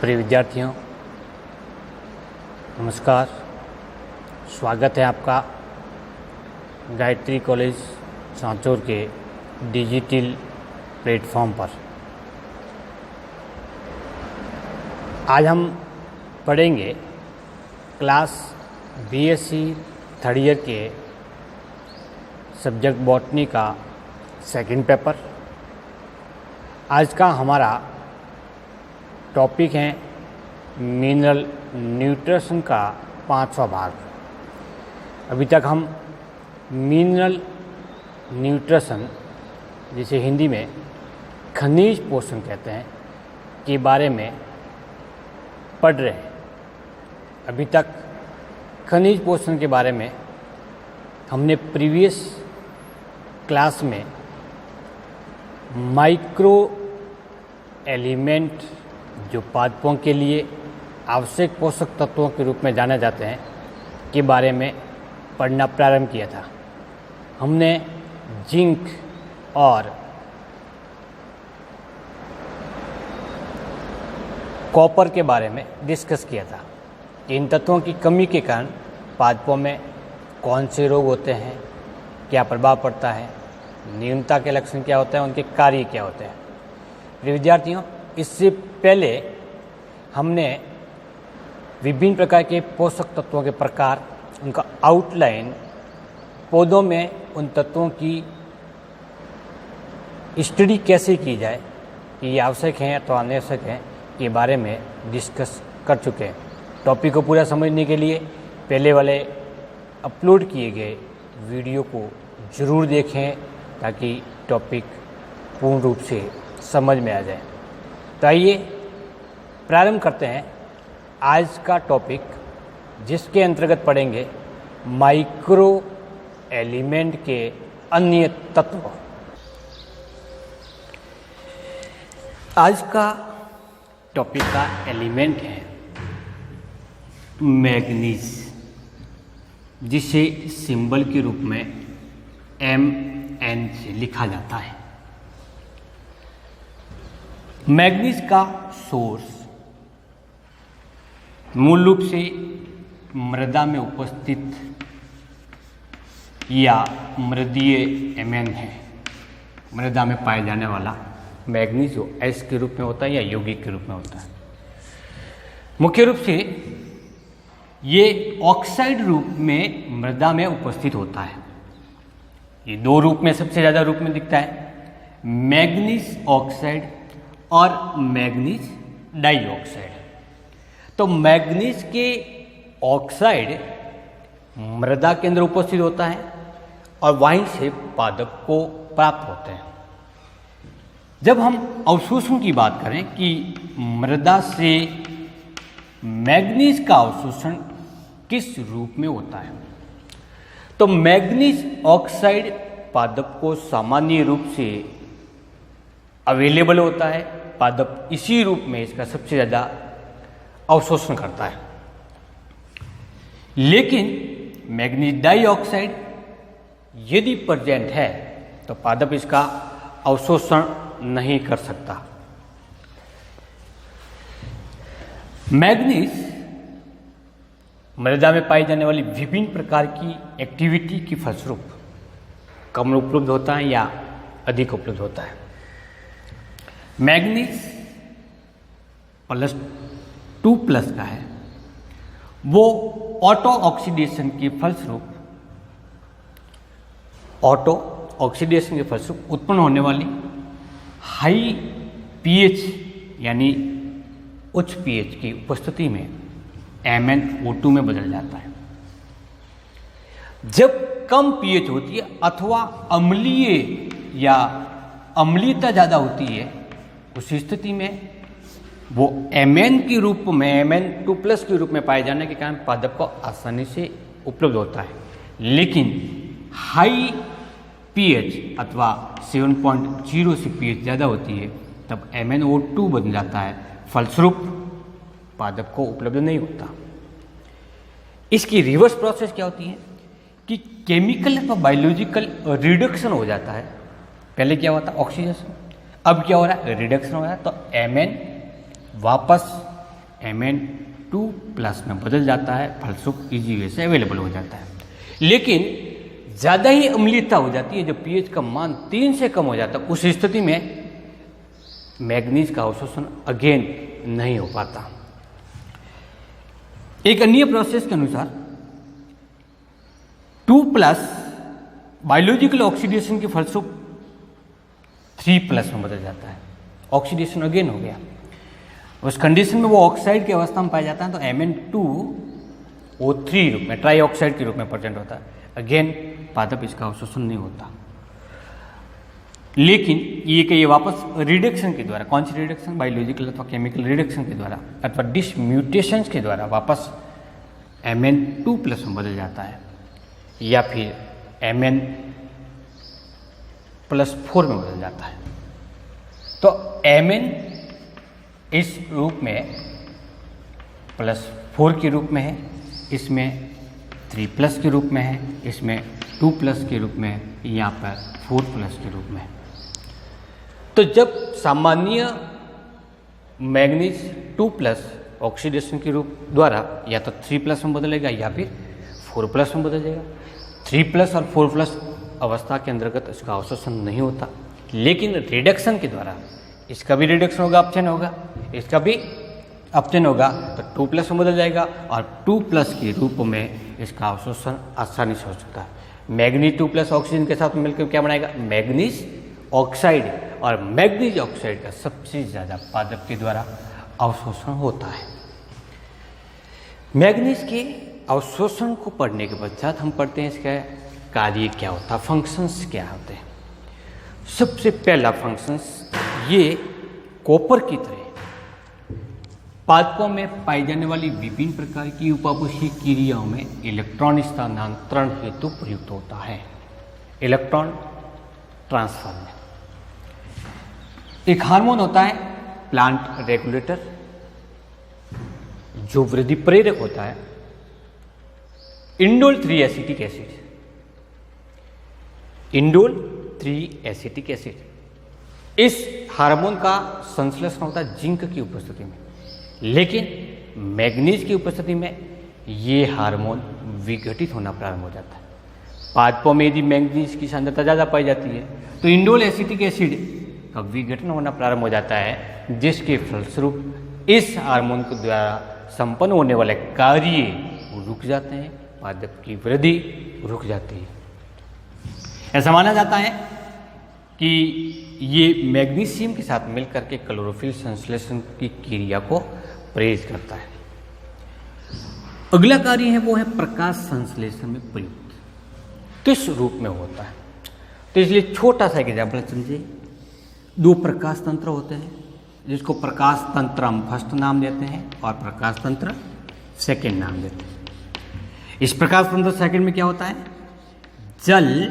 प्रिय विद्यार्थियों, नमस्कार। स्वागत है आपका गायत्री कॉलेज सांचौर के डिजिटल प्लेटफॉर्म पर। आज हम पढ़ेंगे क्लास बीएससी थर्ड ईयर के सब्जेक्ट बॉटनी का सेकंड पेपर। आज का हमारा टॉपिक है मिनरल न्यूट्रिशन का 5वां भाग। अभी तक हम मिनरल न्यूट्रिशन, जिसे हिंदी में खनिज पोषण कहते हैं, के बारे में पढ़ रहे हैं। अभी तक खनिज पोषण के बारे में हमने प्रीवियस क्लास में माइक्रो एलिमेंट, जो पादपों के लिए आवश्यक पोषक तत्वों के रूप में जाने जाते हैं, के बारे में पढ़ना प्रारंभ किया था। हमने जिंक और कॉपर के बारे में डिस्कस किया था। इन तत्वों की कमी के कारण पादपों में कौन से रोग होते हैं, क्या प्रभाव पड़ता है, न्यूनता के लक्षण क्या होते हैं, उनके कार्य क्या होते हैं। प्रिय विद्यार्थियों, इससे पहले हमने विभिन्न प्रकार के पोषक तत्वों के प्रकार, उनका आउटलाइन, पौधों में उन तत्वों की स्टडी कैसे की जाए कि ये आवश्यक हैं अथवा अनावश्यक हैं, के बारे में डिस्कस कर चुके हैं। टॉपिक को पूरा समझने के लिए पहले वाले अपलोड किए गए वीडियो को ज़रूर देखें, ताकि टॉपिक पूर्ण रूप से समझ में आ जाए। तो आइए प्रारंभ करते हैं आज का टॉपिक, जिसके अंतर्गत पढ़ेंगे माइक्रो एलिमेंट के अन्य तत्व। आज का टॉपिक का एलिमेंट है मैग्नीज, जिसे सिंबल के रूप में Mn से लिखा जाता है। मैग्नीज का सोर्स मूल रूप से मृदा में उपस्थित या मृदीय एमएन है। मृदा में पाए जाने वाला मैग्नीज जो एस के रूप में होता है या यौगिक के रूप में होता है। मुख्य रूप से ये ऑक्साइड रूप में मृदा में उपस्थित होता है। ये दो रूप में सबसे ज़्यादा रूप में दिखता है, मैग्नीज ऑक्साइड और मैग्नीज डाइऑक्साइड। तो मैग्नीज के ऑक्साइड मृदा के अंदर उपस्थित होता है और वहीं से पादप को प्राप्त होते हैं। जब हम अवशोषण की बात करें कि मृदा से मैग्नीज का अवशोषण किस रूप में होता है, तो मैग्नीज ऑक्साइड पादप को सामान्य रूप से अवेलेबल होता है। पादप इसी रूप में इसका सबसे ज़्यादा अवशोषण करता है। लेकिन मैग्नीज डाइऑक्साइड यदि प्रेजेंट है तो पादप इसका अवशोषण नहीं कर सकता। मैग्नीज मृदा में पाई जाने वाली विभिन्न प्रकार की एक्टिविटी की फलस्वरूप कम उपलब्ध होता है या अधिक उपलब्ध होता है। मैग्नीज +2+ का है, वो ऑटो ऑक्सीडेशन के फलस्वरूप उत्पन्न होने वाली हाई पीएच यानी उच्च पीएच की उपस्थिति में MnO2 में बदल जाता है। जब कम पीएच होती है अथवा अम्लीय या अम्लीयता ज़्यादा होती है, उस स्थिति में वो Mn के रूप में, Mn2+ के रूप में पाए जाने के कारण पादप को आसानी से उपलब्ध होता है। लेकिन हाई पीएच अथवा 7.0 से पीएच ज़्यादा होती है, तब MnO2 बन जाता है, फलस्वरूप पादप को उपलब्ध नहीं होता। इसकी रिवर्स प्रोसेस क्या होती है कि केमिकल अथवा बायोलॉजिकल रिडक्शन हो जाता है। पहले क्या हुआ था, ऑक्सीडेशन, अब क्या हो रहा है, रिडक्शन हो रहा है। तो Mn वापस Mn2+ में बदल जाता है, फलस्वरूप इजी वे से अवेलेबल हो जाता है। लेकिन ज़्यादा ही अम्लीयता हो जाती है, जब पीएच का मान 3 से कम हो जाता है, उस स्थिति में मैग्नीज का अवशोषण अगेन नहीं हो पाता। एक अन्य प्रोसेस के अनुसार 2+ बायोलॉजिकल ऑक्सीडेशन के फलस्वरूप 3+ में बदल जाता है, ऑक्सीडेशन अगेन हो गया। उस कंडीशन में वो ऑक्साइड की अवस्था में पाया जाता है, तो Mn2O3 रूप में, ट्राई ऑक्साइड के रूप में प्रेजेंट होता है। अगेन पादप इसका अवशोषण नहीं होता। लेकिन ये वापस रिडक्शन के द्वारा, कौन सी रिडक्शन, बायोलॉजिकल अथवा केमिकल रिडक्शन के द्वारा अथवा डिसम्यूटेशंस के द्वारा वापस Mn2+ में बदल जाता है, या फिर Mn+4 में बदल जाता है। तो Mn इस रूप में +4 के रूप में है, इसमें 3+ के रूप में है, इसमें 2+ के रूप में है, यहाँ पर 4+ के रूप में है। तो जब सामान्य मैग्नीज 2+ ऑक्सीडेशन के रूप द्वारा या तो 3+ में बदलेगा या फिर 4+ में बदल जाएगा। 3+ और 4+ अवस्था के अंतर्गत इसका अवशोषण नहीं होता, लेकिन रिडक्शन के द्वारा इसका भी रिडक्शन होगा, अपचयन होगा, इसका भी अपचयन होगा, तो 2+ में बदल जाएगा और 2+ के रूप में इसका अवशोषण आसानी से हो सकता है। मैग्नीज 2+ ऑक्सीजन के साथ मिलकर क्या बनाएगा, मैग्नीज ऑक्साइड, और मैग्नीज ऑक्साइड का सबसे ज़्यादा पादप के द्वारा अवशोषण होता है। मैग्नीज के अवशोषण को पढ़ने के पश्चात हम पढ़ते हैं इसका कार्य क्या होता है, फंक्शंस क्या होते हैं। सबसे पहला फंक्शंस, ये कॉपर की तरह पादपों में पाई जाने वाली विभिन्न प्रकार की उपापचयी क्रियाओं में इलेक्ट्रॉन स्थानांतरण हेतु प्रयुक्त होता है, इलेक्ट्रॉन ट्रांसफर में। एक हार्मोन होता है प्लांट रेगुलेटर, जो वृद्धि प्रेरक होता है, indole 3 acetic acid, indole 3 acetic acid. इस हार्मोन का संश्लेषण होता है जिंक की उपस्थिति में, लेकिन मैग्नीज की उपस्थिति में ये हार्मोन विघटित होना प्रारंभ हो जाता है। पादपों में यदि मैग्नीज की सांद्रता ज़्यादा पाई जाती है तो इंडोल एसिटिक एसिड का विघटन होना प्रारंभ हो जाता है, जिसके फलस्वरूप इस हार्मोन के द्वारा संपन्न होने वाले कार्य रुक जाते हैं, पादप की वृद्धि रुक जाती है। ऐसा माना जाता है कि ये मैग्नीशियम के साथ मिलकर के क्लोरोफिल संश्लेषण की क्रिया को प्रेरित करता है। अगला कार्य है वो है प्रकाश संश्लेषण में प्रयुक्त, किस रूप में होता है। तो इसलिए छोटा सा एग्जाम्पल समझिए। 2 प्रकाश तंत्र होते हैं, जिसको प्रकाश तंत्र हम फर्स्ट नाम देते हैं और प्रकाश तंत्र सेकेंड नाम देते हैं। इस प्रकाश तंत्र सेकेंड में क्या होता है, जल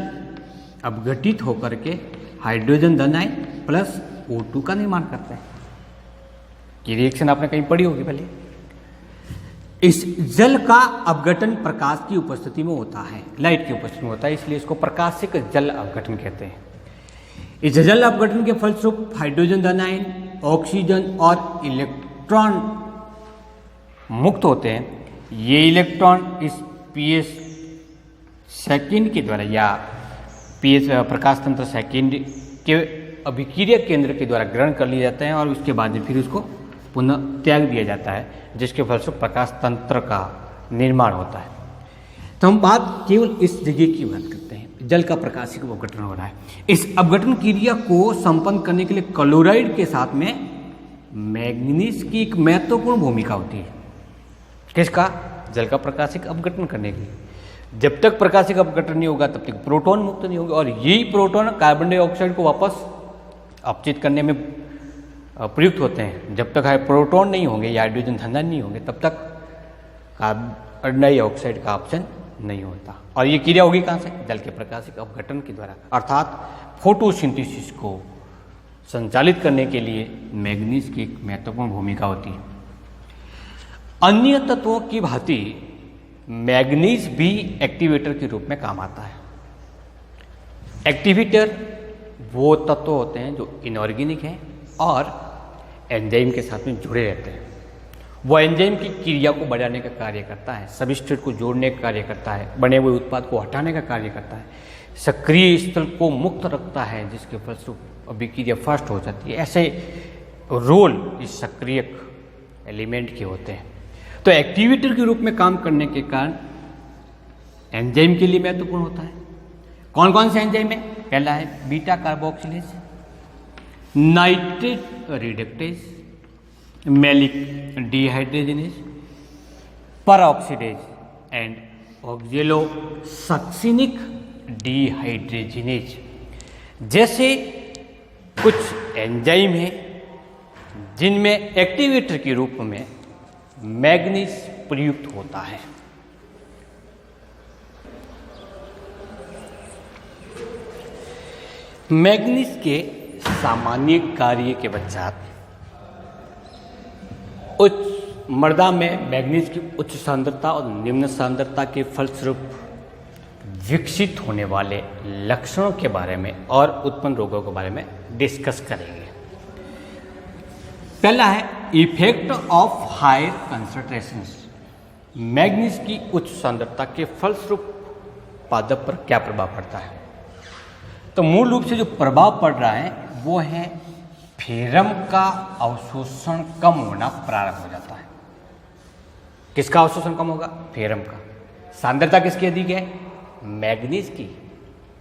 अपघटित होकर के हाइड्रोजन धनायन प्लस O2 का निर्माण करता है। ये रिएक्शन आपने कहीं पढ़ी होगी पहले। इस जल का अपघटन प्रकाश की उपस्थिति में होता है, लाइट की उपस्थिति में होता है, इसलिए इसको प्रकाशिक जल अपघटन कहते हैं। इस जल अपघटन के फलस्वरूप हाइड्रोजन धनायन, ऑक्सीजन और इलेक्ट्रॉन मुक्त होते हैं। ये इलेक्ट्रॉन इस पीएच सेकेंड के द्वारा या पीएच प्रकाश तंत्र सेकेंड के अभिक्रिया केंद्र के द्वारा ग्रहण कर लिए जाते हैं और उसके बाद फिर उसको पुनः त्याग दिया जाता है, जिसके फलस्वरूप प्रकाश तंत्र का निर्माण होता है। तो हम बात केवल इस जगह की बात करते हैं, जल का प्रकाशिक अपघटन हो रहा है। इस अपघटन क्रिया को संपन्न करने के लिए क्लोराइड के साथ में मैग्नीज की एक महत्वपूर्ण भूमिका होती है। किसका, जल का प्रकाशिक अपघटन करने के लिए। जब तक प्रकाशिक अपघटन नहीं होगा तब तक प्रोटॉन मुक्त नहीं होगा, और यही प्रोटॉन कार्बन डाइऑक्साइड को वापस अपचित करने में प्रयुक्त होते हैं। जब तक प्रोटॉन नहीं होंगे या हाइड्रोजन धनायन नहीं होंगे तब तक कार्बन डाइऑक्साइड का अपचयन नहीं होता। और ये क्रिया होगी कहाँ से, जल के प्रकाशिक अपघटन के द्वारा, अर्थात फोटोसिंथेसिस को संचालित करने के लिए मैग्नीज की एक महत्वपूर्ण भूमिका होती है। अन्य तत्वों की भांति मैग्नीज भी एक्टिवेटर के रूप में काम आता है। एक्टिवेटर वो तत्व होते हैं जो इनऑर्गेनिक हैं और एंजाइम के साथ में जुड़े रहते हैं। वो एंजाइम की क्रिया को बढ़ाने का कार्य करता है, सबस्ट्रेट को जोड़ने का कार्य करता है, बने हुए उत्पाद को हटाने का कार्य करता है, सक्रिय स्थल को मुक्त रखता है, जिसके फलस्वरूप अभिक्रिया फास्ट हो जाती है। ऐसे रोल इस सक्रियक एलिमेंट के होते हैं। तो एक्टिवेटर के रूप में काम करने के कारण एंजाइम के लिए महत्वपूर्ण होता है। कौन कौन से एंजाइम है? पहला है beta carboxylase, nitrate reductase, malic dehydrogenase, peroxidase and oxalosuccinic dehydrogenase जैसे कुछ एंजाइम हैं जिनमें एक्टिवेटर के रूप में मैग्नीज प्रयुक्त होता है। मैग्नीज के सामान्य कार्य के पश्चात उच्च मृदा में मैग्नीज की उच्च सांद्रता और निम्न सांद्रता के फलस्वरूप विकसित होने वाले लक्षणों के बारे में और उत्पन्न रोगों के बारे में डिस्कस करेंगे। पहला है effect of higher concentrations. Manganese की उच्च सांद्रता के फलस्वरूप पादप पर क्या प्रभाव पड़ता है? तो मूल रूप से जो प्रभाव पड़ रहा है वो है फेरम का अवशोषण कम होना प्रारंभ हो जाता है। किसका अवशोषण कम होगा? फेरम का। सांद्रता किसकी अधिक है? मैग्नीज की।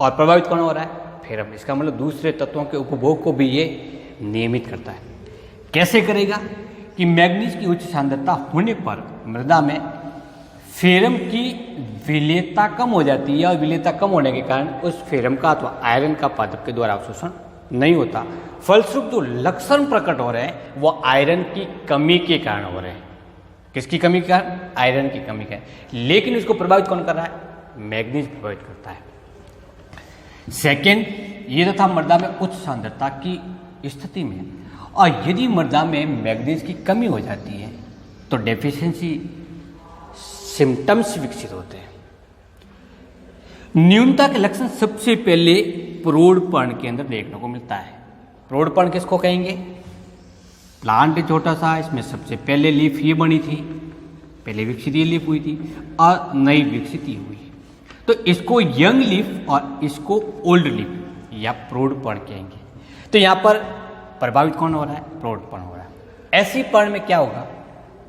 और प्रभावित कौन हो रहा है? फेरम। इसका मतलब दूसरे तत्वों के उपभोग को भी ये नियमित करता है। कैसे करेगा? कि मैग्नीज की उच्च सांद्रता होने पर मृदा में फेरम की विलेयता कम हो जाती है और विलेयता कम होने के कारण उस फेरम का अथवा आयरन का पादप के द्वारा अवशोषण नहीं होता। फलस्वरूप जो लक्षण प्रकट हो रहे हैं वो आयरन की कमी के कारण हो रहे हैं। किसकी कमी के कारण? आयरन की कमी के कारण। लेकिन इसको प्रभावित कौन कर रहा है? मैग्नीज प्रभावित करता है। सेकेंड, ये था मृदा में उच्च सांद्रता की स्थिति में, और यदि मृदा में मैग्नीज की कमी हो जाती है तो डेफिशिएंसी सिम्टम्स विकसित होते हैं। न्यूनता के लक्षण सबसे पहले प्रौढ़पर्ण के अंदर देखने को मिलता है। प्रौढ़पर्ण किसको कहेंगे? प्लांट है छोटा सा, इसमें सबसे पहले लीफ ये बनी थी, पहले विकसित ये लीफ हुई थी और नई विकसित ये हुई। तो इसको यंग लीफ और इसको ओल्ड लीफ या प्रौढ़पर्ण कहेंगे। तो यहाँ पर प्रभावित कौन हो रहा है? प्रौढ़पर्ण हो रहा है। ऐसी पर्ण में क्या होगा?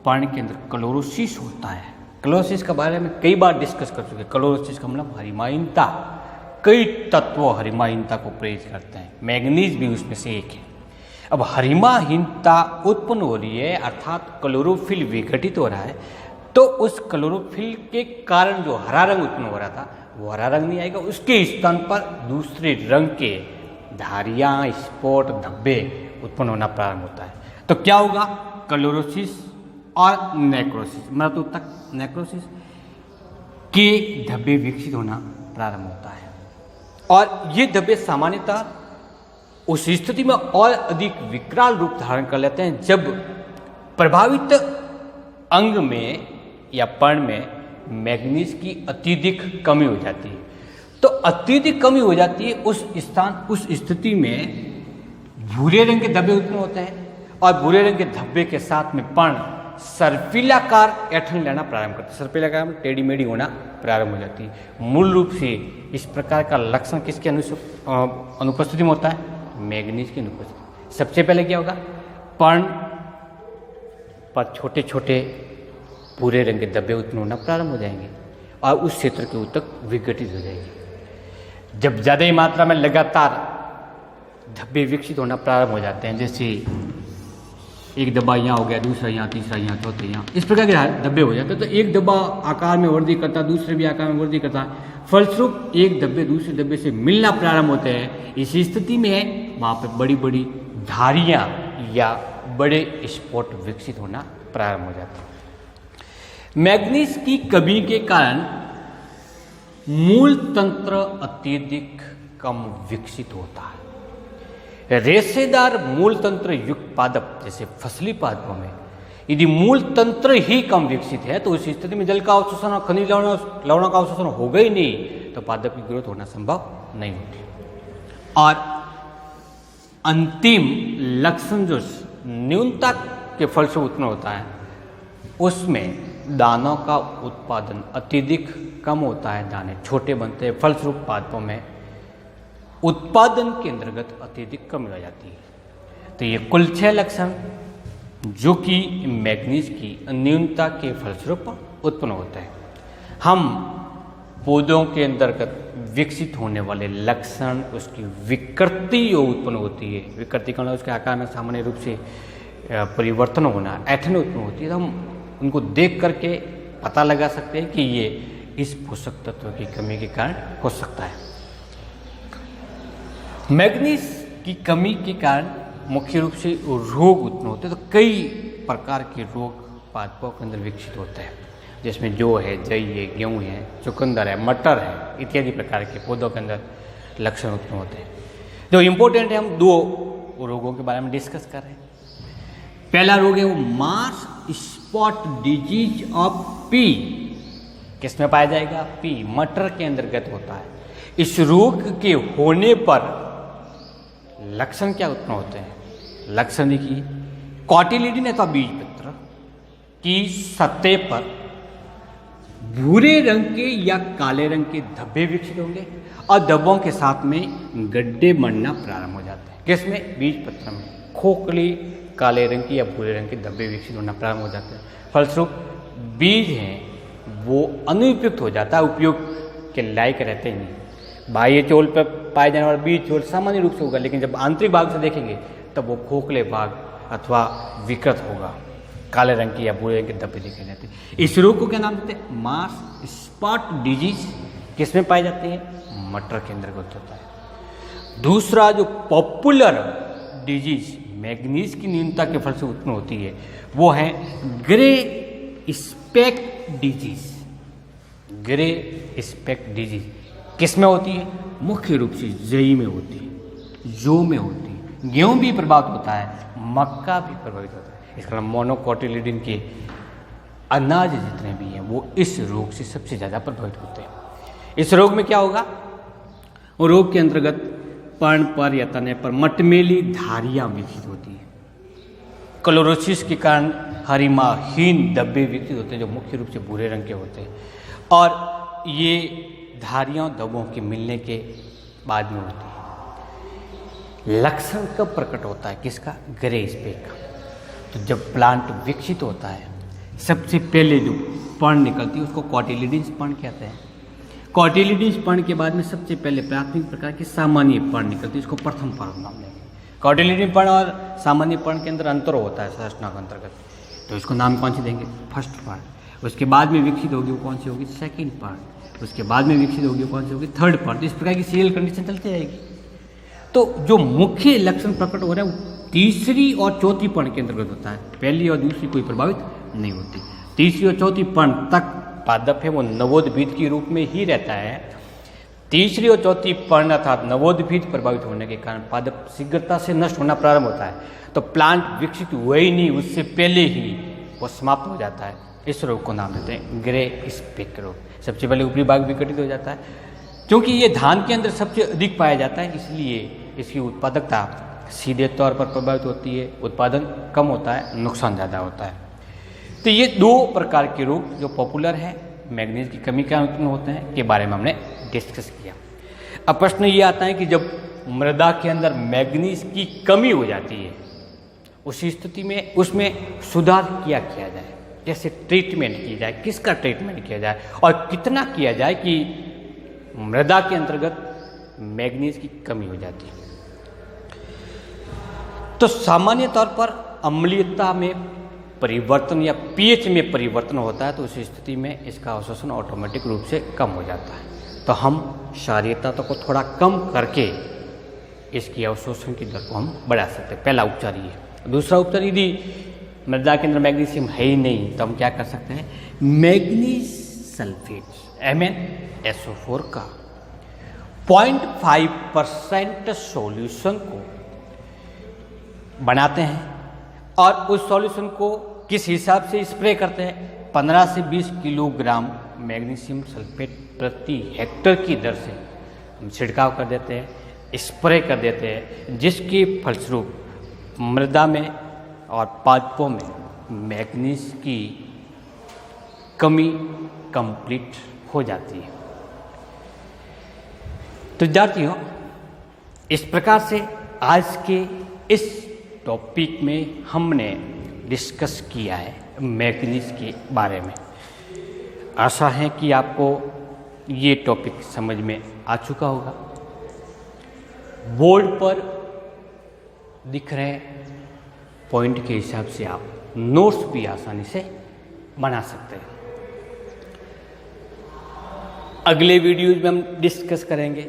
पर्ण के अंदर क्लोरोसिस होता है। क्लोरोसिस के बारे में कई बार डिस्कस कर चुके। क्लोरोसिस का मतलब हरिमाइनता। कई तत्व हरिमाहीनता को प्रेरित करते हैं, मैग्नीज भी उसमें से एक है। अब हरिमाहीनता उत्पन्न हो रही है अर्थात क्लोरोफिल विघटित हो रहा है, तो उस क्लोरोफिल के कारण जो हरा रंग उत्पन्न हो रहा था वो हरा रंग नहीं आएगा, उसके स्थान पर दूसरे रंग के धारियाँ, स्पॉट, धब्बे उत्पन्न होना प्रारंभ होता है। तो क्या होगा? क्लोरोसिस और नेक्रोसिस, मृत्यु तक नेक्रोसिस के धब्बे विकसित होना प्रारंभ होता है। और ये धब्बे सामान्यतः उस स्थिति में और अधिक विकराल रूप धारण कर लेते हैं जब प्रभावित अंग में या पर्ण में मैग्नीज की अत्यधिक कमी हो जाती है। तो अत्यधिक कमी हो जाती है उस स्थिति में भूरे रंग के धब्बे उत्पन्न होते हैं और भूरे रंग के धब्बे के साथ में पर्ण सर्पिलाकार ऐठन लेना प्रारंभ करता है। सर्पिलाकार में टेढ़ी मेढ़ी होना प्रारंभ हो जाती है। मूल रूप से इस प्रकार का लक्षण किसके अनुपस्थिति में होता है? मैग्नीज की अनुपस्थिति। सबसे पहले क्या होगा? पर्ण पर छोटे छोटे भूरे रंग के धब्बे उत्पन्न होना प्रारंभ हो जाएंगे और उस क्षेत्र के ऊतक विघटित हो जाएंगे। जब ज़्यादा ही मात्रा में लगातार धब्बे विकसित होना प्रारंभ हो जाते हैं, जैसे एक धब्बा यहाँ हो गया, दूसरा यहाँ, तीसरा यहाँ, चौथा यहाँ, इस प्रकार के धब्बे हो जाते हैं। तो एक धब्बा आकार में वृद्धि करता है, दूसरे भी आकार में वृद्धि करता है। फलस्वरूप एक धब्बे दूसरे धब्बे से मिलना प्रारंभ होते हैं। इस स्थिति में है वहाँ पर बड़ी बड़ी धारियाँ या बड़े स्पॉट विकसित होना प्रारंभ हो जाते हैं। मैग्नीज की कमी के कारण मूल तंत्र अत्यधिक कम विकसित होता है। रेशेदार मूल तंत्र युक्त पादप जैसे फसली पादपों में यदि मूल तंत्र ही कम विकसित है तो उस स्थिति में जल का अवशोषण और खनिज लवणों का अवशोषण होगा ही नहीं, तो पादप की ग्रोथ होना संभव नहीं होती। और अंतिम लक्षण जो न्यूनता के फल से उत्पन्न होता है उसमें दानों का उत्पादन अत्यधिक कम होता है, दाने छोटे बनते हैं, फलस्वरूप पादपों में उत्पादन के अंतर्गत अत्यधिक कमी हो जाती है। तो ये कुल 6 लक्षण जो कि मैग्नीज की न्यूनता के फलस्वरूप उत्पन्न होते हैं। हम पौधों के अंतर्गत विकसित होने वाले लक्षण, उसकी विकृति जो उत्पन्न होती है, विकृति का उसके आकार में सामान्य रूप से परिवर्तन होना, ऐठन उत्पन्न होती है, तो हम उनको देख करके पता लगा सकते हैं कि ये इस पोषक तत्व की कमी के कारण हो सकता है। मैग्नीज की कमी के कारण मुख्य रूप से रोग उत्पन्न होते हैं। तो कई प्रकार के रोग पादपों के अंदर विकसित होते हैं, जिसमें जौ है, जई है, गेहूँ है, चुकंदर है, मटर है, इत्यादि प्रकार के पौधों के अंदर लक्षण उत्पन्न होते हैं। जो इम्पोर्टेंट है, हम 2 रोगों के बारे में डिस्कस कर रहे हैं। पहला रोग है वो Mars spot disease of P. किसमें पाया जाएगा? पी, मटर के अंतर्गत होता है। इस रोग के होने पर लक्षण क्या उत्पन्न होते हैं? लक्षण देखिए, कॉटिलिडन अथवा बीजपत्र की सतह पर भूरे रंग के या काले रंग के धब्बे विकसित होंगे और धब्बों के साथ में गड्ढे बनना प्रारंभ हो जाते हैं। किसमें? बीजपत्र में खोखली काले रंग की या भूरे रंग के धब्बे विकसित होना प्रारंभ हो जाते हैं। फलस्वरूप बीज हैं वो अनुपयुक्त हो जाता है, उपयोग के लायक रहते ही नहीं। बाह्य चोल पर पाए जाने वाला बीज चोल सामान्य रूप से होगा, लेकिन जब आंतरिक भाग से देखेंगे तब वो खोखले भाग अथवा विकृत होगा, काले रंग की या भूरे रंग के धब्बे देखे जाते हैं। इस रोग को क्या नाम देते हैं? Mars spot disease. किसमें पाए जाते हैं? मटर के अंतर्गत होता है। दूसरा जो पॉपुलर डिजीज मैग्नीज की न्यूनता के फल से उत्पन्न होती है वो है grey speck disease. Grey speck disease किसमें होती है? मुख्य रूप से जई में होती है, जौ में होती है, गेहूं भी प्रभावित होता है, मक्का भी प्रभावित होता है। इसका नाम मोनोकोटिलिडन के अनाज जितने भी हैं वो इस रोग से सबसे ज़्यादा प्रभावित होते हैं। इस रोग में क्या होगा? वो रोग के अंतर्गत पर्ण पर या तने पर मटमेली धारियां विकसित होती हैं। क्लोरोसिस के कारण हरिमाहीन धब्बे विकसित होते हैं जो मुख्य रूप से भूरे रंग के होते हैं, और ये धारियां धब्बों के मिलने के बाद में होती है। लक्षण कब प्रकट होता है? किसका? ग्रे स्पेक का। तो जब प्लांट विकसित होता है सबसे पहले जो पर्ण निकलती है उसको कॉटिलिडन्स पर्ण कहते हैं। कॉटिलिडन्स पर्ण के बाद में सबसे पहले प्राथमिक प्रकार की सामान्य पर्ण निकलती है, इसको प्रथम पर्ण नाम लेंगे। कॉटिलिडन पर्ण और सामान्य पर्ण के अंदर अंतर होता है संरचना के अंतर्गत, तो इसको नाम कौन सी देंगे? फर्स्ट पर्ण। उसके बाद में विकसित होगी वो कौन सी होगी? सेकेंड पर्ण। उसके बाद में विकसित होगी वो कौन सी होगी? थर्ड पर्ण। तो इस प्रकार की सीरियल कंडीशन चलती रहेगी। तो जो मुख्य लक्षण प्रकट हो रहे हैं वो तीसरी और चौथी पर्ण के अंतर्गत होता है, पहली और दूसरी कोई प्रभावित नहीं होती। तीसरी और चौथी पर्ण तक पादप है वो नवोद्भिद के रूप में ही रहता है। तीसरी और चौथी पर्ण अर्थात नवोद्भिद प्रभावित होने के कारण पादप शीघ्रता से नष्ट होना प्रारंभ होता है, तो प्लांट विकसित हुए ही नहीं, उससे पहले ही वो समाप्त हो जाता है। इस रोग को नाम देते हैं ग्रे स्पेक रोग। सबसे पहले ऊपरी भाग विकटित हो जाता है। क्योंकि ये धान के अंदर सबसे अधिक पाया जाता है, इसलिए इसकी उत्पादकता सीधे तौर पर प्रभावित होती है, उत्पादन कम होता है, नुकसान ज़्यादा होता है। तो ये 2 प्रकार के रोग जो पॉपुलर है मैग्नीज की कमी के उत्पन्न होते हैं के बारे में हमने डिस्कस किया। अब प्रश्न ये आता है कि जब मृदा के अंदर मैग्नीज की कमी हो जाती है उसी स्थिति में उसमें सुधार किया जाए, कैसे ट्रीटमेंट की जाए, किसका ट्रीटमेंट किया जाए और कितना किया जाए कि मृदा के अंतर्गत मैग्नीज की कमी हो जाती है। तो सामान्य तौर पर अम्लीयता में परिवर्तन या पीएच में परिवर्तन होता है, तो उस स्थिति में इसका अवशोषण ऑटोमेटिक रूप से कम हो जाता है। तो हम क्षारीयता को थोड़ा कम करके इसकी अवशोषण की दर को हम बढ़ा सकते हैं। पहला उपचार ये। दूसरा उपचार, यदि मृदा के अंदर मैग्नीशियम है ही नहीं तो हम क्या कर सकते हैं? मैग्नीज सल्फेट MnSO4 का 0.5% सॉल्यूशन को बनाते हैं और उस सॉल्यूशन को किस हिसाब से स्प्रे करते हैं? 15 से 20 किलोग्राम मैग्नीशियम सल्फेट प्रति हेक्टर की दर से हम छिड़काव कर देते हैं, स्प्रे कर देते हैं, जिसके फलस्वरूप मृदा में और पादपों में मैग्नीज की कमी कंप्लीट हो जाती है। तो विद्यार्थियों, इस प्रकार से आज के इस टॉपिक में हमने डिस्कस किया है मैग्नीज के बारे में। आशा है कि आपको ये टॉपिक समझ में आ चुका होगा। बोर्ड पर दिख रहे पॉइंट के हिसाब से आप नोट्स भी आसानी से बना सकते हैं। अगले वीडियोज में हम डिस्कस करेंगे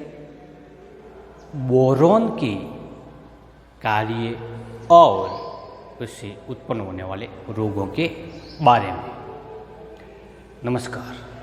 बोरॉन के कार्य और उससे उत्पन्न होने वाले रोगों के बारे में। नमस्कार।